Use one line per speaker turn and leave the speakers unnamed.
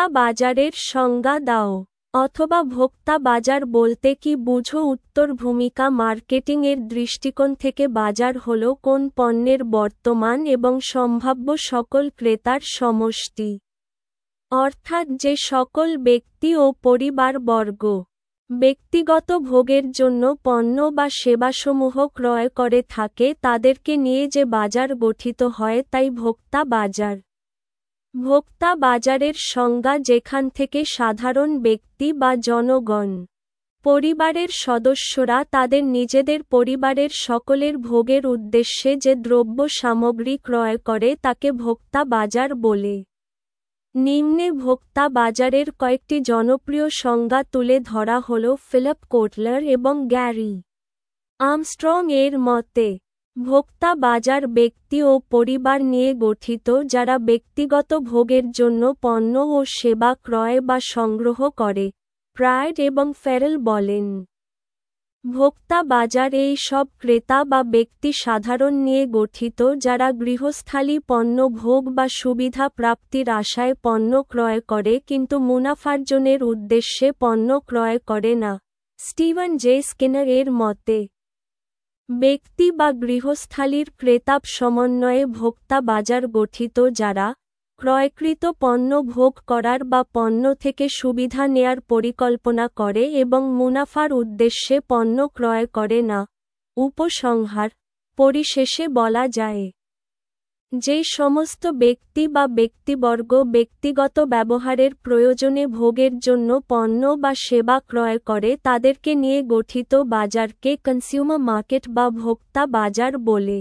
ভোক্তা বাজারের সংজ্ঞা দাও, অথবা ভোক্তা বাজার বলতে কি বুঝো? উত্তর ভূমিকা মার্কেটিং এর দৃষ্টিকোণ থেকে বাজার হল কোন পণ্যের বর্তমান এবং সম্ভাব্য সকল ক্রেতার সমষ্টি, অর্থাৎ যে সকল ব্যক্তি ও পরিবারবর্গ ব্যক্তিগত ভোগের জন্য পণ্য বা সেবাসমূহ ক্রয় করে থাকে তাদেরকে নিয়ে যে বাজার গঠিত হয় তাই ভোক্তা বাজার। ভোক্তা বাজারের সংজ্ঞা যেখান থেকে সাধারণ ব্যক্তি বা জনগণ, পরিবারের সদস্যরা তাদের নিজেদের পরিবারের সকলের ভোগের উদ্দেশ্যে যে দ্রব্য সামগ্রী ক্রয় করে তাকে ভোক্তা বাজার বলে। নিম্নে ভোক্তা বাজারের কয়েকটি জনপ্রিয় সংজ্ঞা তুলে ধরা হল ফিলিপ কোটলার এবং গ্যারি আর্মস্ট্রং এর মতে। ভোক্তা বাজার ব্যক্তি ও পরিবার নিয়ে গঠিত যারা ব্যক্তিগত ভোগের জন্য পণ্য ও সেবা ক্রয় বা সংগ্রহ করে। প্রাইড এবং ফেরেল বলেন, ভোক্তা বাজার এই সব ক্রেতা বা ব্যক্তি সাধারণ নিয়ে গঠিত যারা গৃহস্থালী পণ্য ভোগ বা সুবিধা প্রাপ্তির আশায় পণ্য ক্রয় করে কিন্তু মুনাফার্জনের উদ্দেশ্যে পণ্য ক্রয় করে না। স্টিভেন জে স্কিনার এর মতে, ব্যক্তি বা গৃহস্থালীর ক্রেতা সমন্বয়ে ভোক্তা বাজার গঠিত যারা ক্রয়কৃত পণ্য ভোগ করার বা পণ্য থেকে সুবিধা নেয়ার পরিকল্পনা করে এবং মুনাফার উদ্দেশ্যে পণ্য ক্রয় করে না। উপসংহার: পরিশেষে বলা যায়, যে সমস্ত ব্যক্তি বা ব্যক্তিবর্গ ব্যক্তিগত ব্যবহারের প্রয়োজনে ভোগের জন্য পণ্য বা সেবা ক্রয় করে তাদেরকে নিয়ে গঠিত বাজারকে কনজিউমার মার্কেট বা ভোক্তা বাজার বলে।